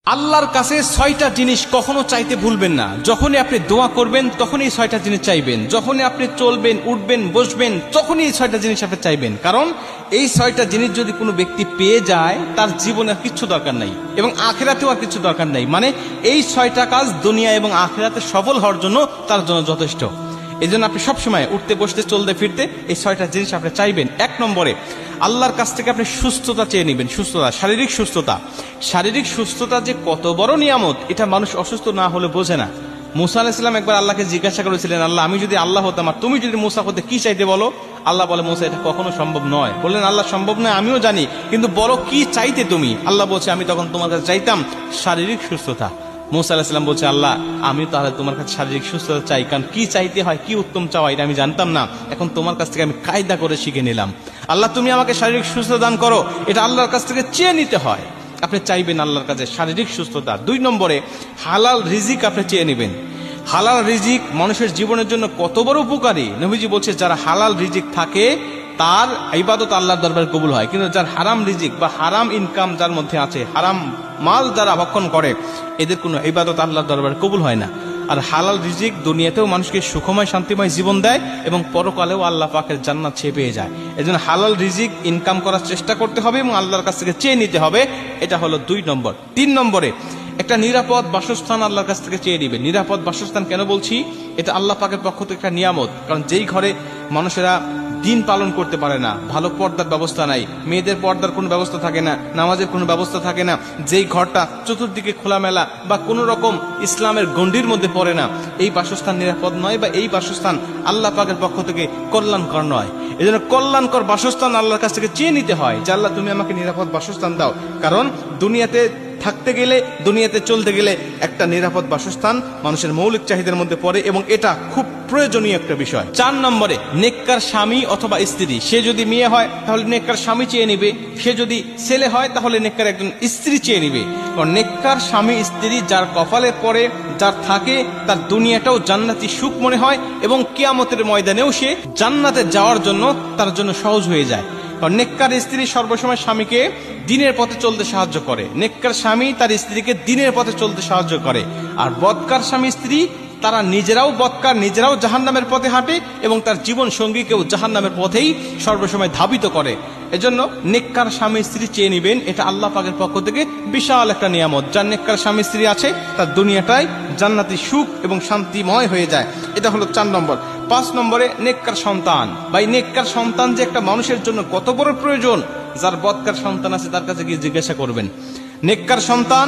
আল্লাহর কাছে ৬টা জিনিস কখনো চাইতে ভুলবেন না। যখনই আপনি দোয়া করবেন তখনই ৬টা জিনিস চাইবেন। যখনই আপনি চলবেন, উঠবেন, বসবেন, তখনই এই ৬টা জিনিস আপনি চাইবেন। কারণ এই ৬টা জিনিস যদি কোনো ব্যক্তি পেয়ে যায়, তার জীবনে আর কিচ্ছু দরকার নাই এবং আখিরাতেও আর কিছু দরকার নাই। মানে এই ৬টা কাজ দুনিয়া এবং আখিরাতে সফল হওয়ার জন্য তার জন্য যথেষ্ট। এই জন্য আপনি সবসময় উঠতে, বসতে, চলতে, ফিরতে এই ৬টা জিনিস আপনি চাইবেন। ১ নম্বরে আল্লাহর কাছ থেকে আপনি সুস্থতা চেয়ে নেবেন। সুস্থতা, শারীরিক সুস্থতা। শারীরিক সুস্থতা যে কত বড় নিয়ামত, এটা মানুষ অসুস্থ না হলে বোঝে না। মুসা আলাইহিস সালাম একবার আল্লাহকে জিজ্ঞাসা করেছিলেন, আল্লাহ, আমি যদি আল্লাহ হতাম আর তুমি যদি মুসা হতে, কি চাইতে বলো? আল্লাহ বলে, মুসা, এটা কখনো সম্ভব নয়। বললেন, আল্লাহ, সম্ভব নয় আমিও জানি, কিন্তু বলো কি চাইতে তুমি? আল্লাহ বলছে, আমি তখন তোমার কাছে চাইতাম শারীরিক সুস্থতা। মুসা আলাইহিস সালাম বলছে, আল্লাহ, আমি তাহলে তোমার কাছে শারীরিক সুস্থতা চাই, কারণ কি চাইতে হয়, কি উত্তম চাওয়া, এটা আমি জানতাম না। এখন তোমার কাছ থেকে আমি কায়দা করে শিখে নিলাম। আল্লাহ, তুমি আমাকে শারীরিক সুস্থতা দান করো, এটা আল্লাহর কাছ থেকে চেয়ে নিতে হয়। আপনি চাইবেন আল্লাহর কাছে শারীরিক সুস্থতা। ২ নম্বরে হালাল রিজিক আপনি চেয়ে নেবেন। হালাল রিজিক মানুষের জীবনের জন্য কত বড় উপকারী। নবীজি বলছে, যারা হালাল রিজিক থাকে তার ইবাদত আল্লাহর দরবারে কবুল হয়, কিন্তু যার হারাম রিজিক বা হারাম ইনকাম যার মধ্যে আছে, হারাম মাল যারা ভক্ষণ করে, এদের কোনো ইবাদত আল্লাহর দরবারে কবুল হয় না। আর হালাল রিজিক দুনিয়াতেও মানুষকে সুখময়, শান্তিময় জীবন দেয় এবং পরকালেও আল্লাহ পাকের জান্নাত সে পেয়ে যায়। এজন্য হালাল রিজিক ইনকাম করার চেষ্টা করতে হবে এবং আল্লাহর কাছ থেকে চেয়ে নিতে হবে। এটা হলো ২ নম্বর। ৩ নম্বরে একটা নিরাপদ বাসস্থান আল্লাহর কাছ থেকে চেয়ে নিবে। নিরাপদ বাসস্থান কেন বলছি? এটা আল্লাহ পাকের পক্ষ থেকে একটা নিয়ামত। কারণ যেই ঘরে মানুষেরা দিন পালন করতে পারে না, ভালো পর্দার ব্যবস্থা নাই, মেয়েদের পর্দার কোনো ব্যবস্থা থাকে না, নামাজের কোনো ব্যবস্থা থাকে না, যেই ঘরটা চতুর্দিকে খোলামেলা বা কোনো রকম ইসলামের গণ্ডির মধ্যে পড়ে না, এই বাসস্থান নিরাপদ নয় বা এই বাসস্থান আল্লাহ পাকের পক্ষ থেকে কল্যাণকর নয়। এই জন্য কল্যাণকর বাসস্থান আল্লাহর কাছ থেকে চেয়ে নিতে হয় যে, আল্লাহ, তুমি আমাকে নিরাপদ বাসস্থান দাও। কারণ দুনিয়াতে থাকতে গেলে, দুনিয়াতে চলতে গেলে একটা নিরাপদ বাসস্থান মানুষের মৌলিক চাহিদার মধ্যে পড়ে এবং এটা খুব প্রয়োজনীয় একটা বিষয়। ৪ নম্বরে নেককার স্বামী অথবা স্ত্রী। সে যদি মেয়ে হয় তাহলে নেককার স্বামী চেয়ে নিবে, সে যদি ছেলে হয় তাহলে নেককার একজন স্ত্রী চেয়ে নিবে। কারণ নেককার স্বামী স্ত্রী যার কপালে পড়ে, যার থাকে, তার দুনিয়াটাও জান্নাতি সুখ মনে হয় এবং কিয়ামতের ময়দানেও সে জান্নাতে যাওয়ার জন্য তার জন্য সহজ হয়ে যায়। কারণ নেককার স্ত্রী সর্বসময় স্বামীকে দিনের পথে চলতে সাহায্য করে। নেককার স্বামী তার স্ত্রীকে দিনের পথে চলতে সাহায্য করে। আর বদকার স্বামী স্ত্রী তারা নিজেরাও বদকার, নিজেরাও জাহান্নামের পথে হাঁটে এবং তার জীবন সঙ্গীকেও জাহান্নামের পথেই সর্বসময় ধাবিত করে। এজন্য নেককার স্বামী স্ত্রী চেয়ে নিবেন। এটা আল্লাহ পাকের পক্ষ থেকে বিশাল একটা নিয়ামত। যার নেককার স্বামী স্ত্রী আছে তার দুনিয়াটাই জান্নাতি সুখ এবং শান্তিময় হয়ে যায়। এটা হলো ৪ নম্বর। ৫ নম্বরে নেককার সন্তান। ভাই, নেককার সন্তান যে একটা মানুষের জন্য কত বড় প্রয়োজন, যার বদকার সন্তান আছে তার কাছে গিয়ে জিজ্ঞাসা করবেন। নেককার সন্তান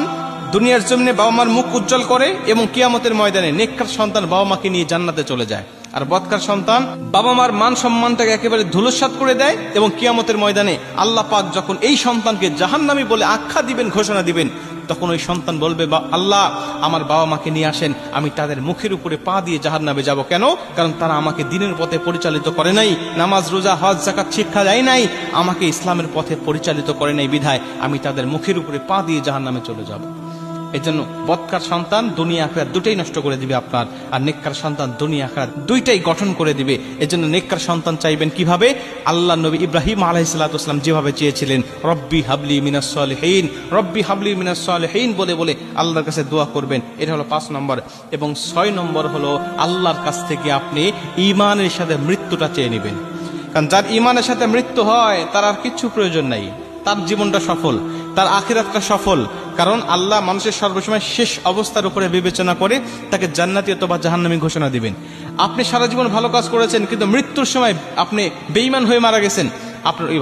দুনিয়ার জমিনে বাবা মার মুখ উজ্জ্বল করে এবং কিয়ামতের ময়দানে নেককার সন্তান বাবা মাকে নিয়ে জান্নাতে চলে যায়। আর বদকার সন্তান বাবা মার মান সম্মানটাকে একেবারে ধূলিসাৎ করে দেয় এবং কিয়ামতের ময়দানে আল্লাহ পাক যখন এই সন্তানকে জাহান্নামী বলে আখ্যা দিবেন, ঘোষণা দিবেন, তখন ওই সন্তান বলবে, আল্লাহ, আমার বাবা মাকে নিয়ে আসেন, আমি তাদের মুখের উপরে পা দিয়ে জাহান্নামে যাব। কেন? কারণ তারা আমাকে দিনের পথে পরিচালিত করে নাই, নামাজ, রোজা, হজ, যাকাত শিক্ষা দেয় নাই, আমাকে ইসলামের পথে পরিচালিত করে নাই, বিধায় আমি তাদের মুখের উপরে পা দিয়ে জাহান্নামে চলে যাব। এই জন্য বদকার সন্তান দুনিয়া আখিরাত দুটাই নষ্ট করে দিবে আপনার, আর নেককার সন্তান দুনিয়া আখিরাত দুইটাই গঠন করে দিবে। এই জন্য নেককার সন্তান চাইবেন কিভাবে? আল্লাহ নবী ইব্রাহিম আলাইহিস সালাতু ওয়াস সালাম যেভাবে চেয়েছিলেন, রব্বি হাবলি মিনাস সালিহিন, রব্বি হাবলি মিনাস সালিহিন বলে বলে আল্লাহর কাছে দোয়া করবেন। এটা হলো ৫ নম্বর। এবং ৬ নম্বর হলো আল্লাহর কাছ থেকে আপনি ঈমানের সাথে মৃত্যুটা চেয়ে নেবেন। কারণ যার ঈমানের সাথে মৃত্যু হয় তার আর কিচ্ছু প্রয়োজন নাই, তার জীবনটা সফল, তার আখিরাতটা সফল। কারণ আল্লাহ মানুষের সর্বসময় শেষ অবস্থার উপরে বিবেচনা করে তাকে জান্নাতি অথবা জাহান্নামী ঘোষণা দিবেন। আপনি সারা জীবন ভালো কাজ করেছেন, কিন্তু মৃত্যুর সময় আপনি বেঈমান হয়ে মারা গেছেন, আপনার ওই